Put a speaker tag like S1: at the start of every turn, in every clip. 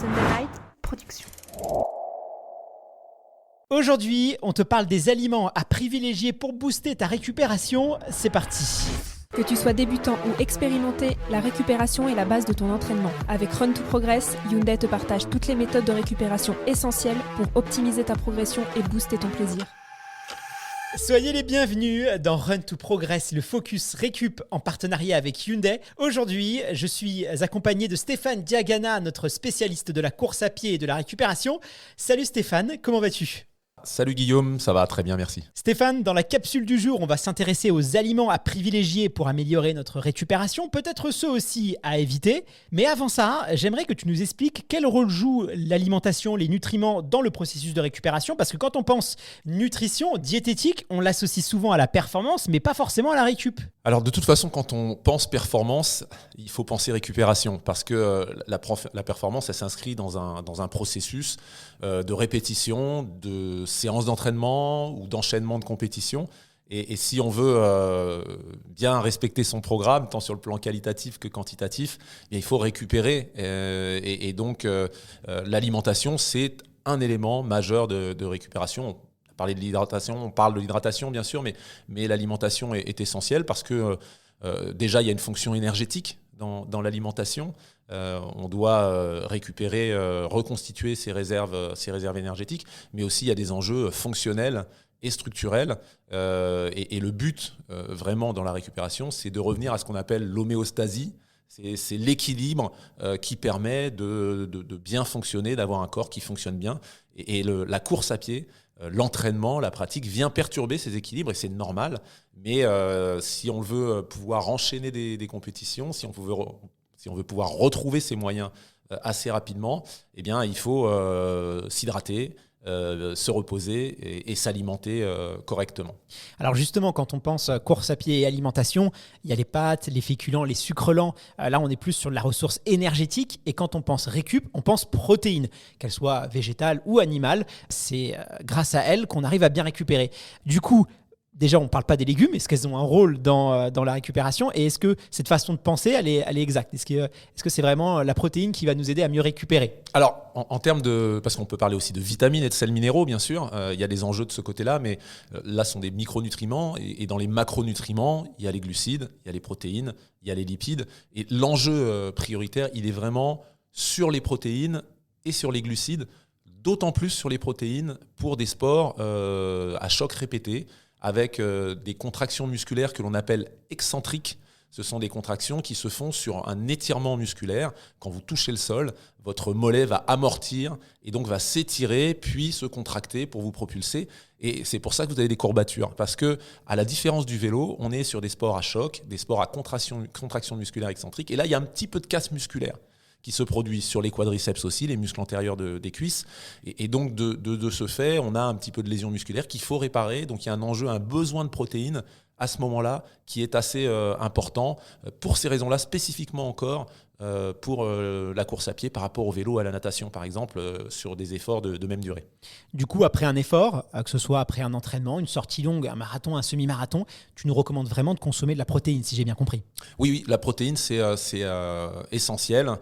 S1: Sunday Night Production.
S2: Aujourd'hui, on te parle des aliments à privilégier pour booster ta récupération. C'est parti.
S1: Que tu sois débutant ou expérimenté, la récupération est la base de ton entraînement. Avec Run to Progress, Hyundai te partage toutes les méthodes de récupération essentielles pour optimiser ta progression et booster ton plaisir.
S2: Soyez les bienvenus dans Run to Progress, le focus récup en partenariat avec Hyundai. Aujourd'hui, je suis accompagné de Stéphane Diagana, notre spécialiste de la course à pied et de la récupération. Salut Stéphane, comment vas-tu ?
S3: Salut Guillaume, ça va très bien, merci.
S2: Stéphane, dans la capsule du jour, on va s'intéresser aux aliments à privilégier pour améliorer notre récupération, peut-être ceux aussi à éviter. Mais avant ça, j'aimerais que tu nous expliques quel rôle joue l'alimentation, les nutriments dans le processus de récupération. Parce que quand on pense nutrition, diététique, on l'associe souvent à la performance, mais pas forcément à la récup.
S3: Alors de toute façon, quand on pense performance, il faut penser récupération. Parce que la performance, elle s'inscrit dans un processus de répétition, de séances d'entraînement ou d'enchaînement de compétition. Et si on veut bien respecter son programme, tant sur le plan qualitatif que quantitatif, il faut récupérer. Et donc, l'alimentation, c'est un élément majeur de récupération. On parlait de l'hydratation, on parle de l'hydratation, bien sûr, mais l'alimentation est essentielle parce que déjà, il y a une fonction énergétique dans l'alimentation. On doit récupérer, reconstituer ses réserves énergétiques, mais aussi il y a des enjeux fonctionnels et structurels. Et le but, vraiment, dans la récupération, c'est de revenir à ce qu'on appelle l'homéostasie. C'est l'équilibre qui permet de bien fonctionner, d'avoir un corps qui fonctionne bien. Et la course à pied, l'entraînement, la pratique vient perturber ces équilibres et c'est normal. Mais si on veut pouvoir enchaîner des compétitions, si on veut pouvoir retrouver ses moyens assez rapidement, eh bien, il faut s'hydrater, se reposer et s'alimenter correctement.
S2: Alors justement, quand on pense course à pied et alimentation, il y a les pâtes, les féculents, les sucres lents. Là, on est plus sur la ressource énergétique. Et quand on pense récup, on pense protéines, qu'elles soient végétales ou animales. C'est grâce à elles qu'on arrive à bien récupérer. Du coup, déjà, on ne parle pas des légumes. Est-ce qu'elles ont un rôle dans la récupération ? Et est-ce que cette façon de penser, elle est exacte ? Est-ce que c'est vraiment la protéine qui va nous aider à mieux récupérer ?
S3: Alors, en termes de... Parce qu'on peut parler aussi de vitamines et de sels minéraux, bien sûr. Il y a des enjeux de ce côté-là, mais là, ce sont des micronutriments. Et dans les macronutriments, il y a les glucides, il y a les protéines, il y a les lipides. Et l'enjeu prioritaire, il est vraiment sur les protéines et sur les glucides, d'autant plus sur les protéines pour des sports à choc répété, avec des contractions musculaires que l'on appelle excentriques. Ce sont des contractions qui se font sur un étirement musculaire. Quand vous touchez le sol, votre mollet va amortir et donc va s'étirer, puis se contracter pour vous propulser. Et c'est pour ça que vous avez des courbatures. Parce que, à la différence du vélo, on est sur des sports à choc, des sports à contraction musculaire excentrique. Et là, il y a un petit peu de casse musculaire qui se produit sur les quadriceps aussi, les muscles antérieurs des cuisses. Et donc, de ce fait, on a un petit peu de lésion musculaire qu'il faut réparer. Donc, il y a un enjeu, un besoin de protéines à ce moment-là qui est assez important. Pour ces raisons-là, spécifiquement encore, pour la course à pied par rapport au vélo, à la natation, par exemple, sur des efforts de même durée.
S2: Du coup, après un effort, que ce soit après un entraînement, une sortie longue, un marathon, un semi-marathon, tu nous recommandes vraiment de consommer de la protéine, si j'ai bien compris.
S3: Oui, la protéine, c'est essentiel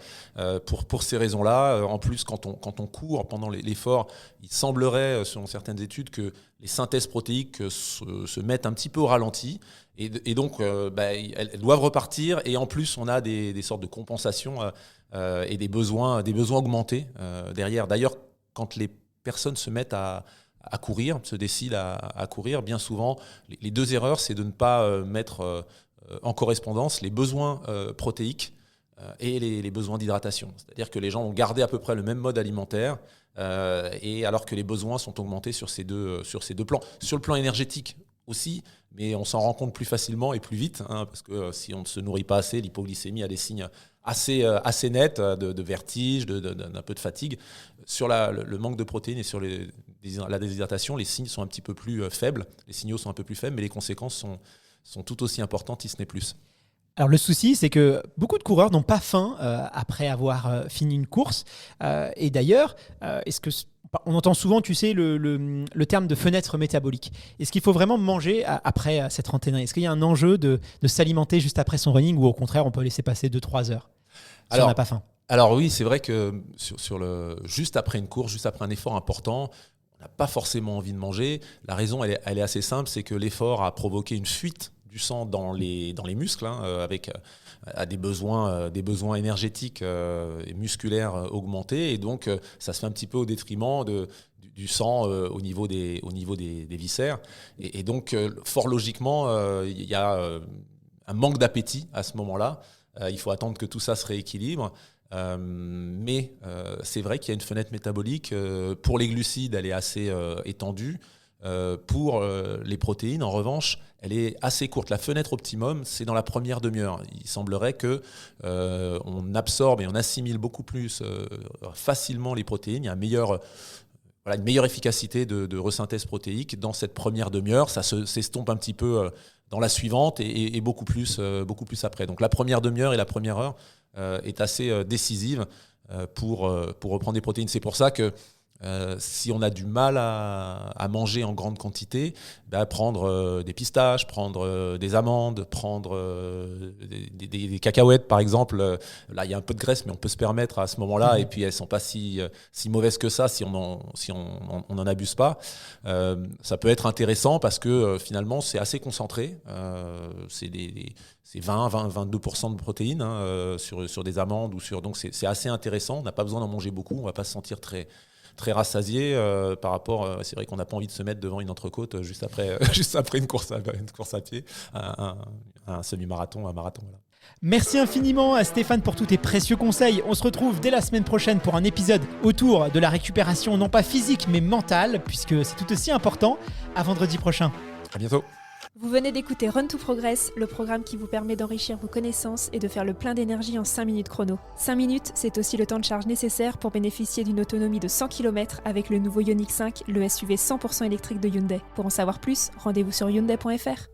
S3: pour ces raisons-là. En plus, quand on court pendant l'effort, il semblerait, selon certaines études, que les synthèses protéiques se mettent un petit peu au ralenti. Et donc, elles doivent repartir. Et en plus, on a des sortes de compensations et des besoins augmentés derrière. D'ailleurs, quand les personnes se mettent à courir, se décident à courir, bien souvent, les deux erreurs, c'est de ne pas mettre en correspondance les besoins protéiques et les besoins d'hydratation. C'est-à-dire que les gens ont gardé à peu près le même mode alimentaire, et alors que les besoins sont augmentés sur ces deux plans. Sur le plan énergétique aussi, mais on s'en rend compte plus facilement et plus vite, parce que si on ne se nourrit pas assez, l'hypoglycémie a des signes assez nets de vertige, d'un peu de fatigue. Sur le manque de protéines et sur la déshydratation, les signes sont un petit peu plus faibles, les signaux sont un peu plus faibles, mais les conséquences sont tout aussi importantes, si ce n'est plus.
S2: Alors le souci, c'est que beaucoup de coureurs n'ont pas faim après avoir fini une course. Et d'ailleurs, on entend souvent, tu sais, le terme de fenêtre métabolique. Est-ce qu'il faut vraiment manger après s'être entraîné ? Est-ce qu'il y a un enjeu de s'alimenter juste après son running ou au contraire, on peut laisser passer 2-3 heures si on n'a pas faim ?
S3: Alors oui, c'est vrai que juste après une course, juste après un effort important, on n'a pas forcément envie de manger. La raison, elle est assez simple, c'est que l'effort a provoqué une fuite du sang dans les muscles, avec à des besoins énergétiques et musculaires augmentés. Et donc, ça se fait un petit peu au détriment du sang au niveau des viscères. Et donc, fort logiquement, il y a un manque d'appétit à ce moment-là. Il faut attendre que tout ça se rééquilibre. Mais c'est vrai qu'il y a une fenêtre métabolique. Pour les glucides, elle est assez étendue. Pour les protéines, en revanche, elle est assez courte. La fenêtre optimum, c'est dans la première demi-heure. Il semblerait qu'on absorbe et on assimile beaucoup plus facilement les protéines. Il y a une meilleure efficacité de resynthèse protéique dans cette première demi-heure. Ça s'estompe un petit peu dans la suivante et beaucoup plus après. Donc la première demi-heure et la première heure est assez décisive pour reprendre des protéines. C'est pour ça que si on a du mal à manger en grande quantité, prendre des pistaches, prendre des amandes, prendre des cacahuètes par exemple. Là, il y a un peu de graisse, mais on peut se permettre à ce moment-là. Et puis, elles ne sont pas si mauvaises que ça si on n'en abuse pas. Ça peut être intéressant parce que finalement, c'est assez concentré. C'est 20-22% de protéines sur des amandes. Donc, c'est assez intéressant. On n'a pas besoin d'en manger beaucoup. On ne va pas se sentir très rassasié par rapport. C'est vrai qu'on n'a pas envie de se mettre devant une entrecôte juste après une course à pied, un semi-marathon, un marathon. Voilà.
S2: Merci infiniment à Stéphane pour tous tes précieux conseils. On se retrouve dès la semaine prochaine pour un épisode autour de la récupération, non pas physique mais mentale, puisque c'est tout aussi important. À vendredi prochain.
S3: À bientôt.
S1: Vous venez d'écouter Run to Progress, le programme qui vous permet d'enrichir vos connaissances et de faire le plein d'énergie en 5 minutes chrono. 5 minutes, c'est aussi le temps de charge nécessaire pour bénéficier d'une autonomie de 100 km avec le nouveau Ioniq 5, le SUV 100% électrique de Hyundai. Pour en savoir plus, rendez-vous sur hyundai.fr.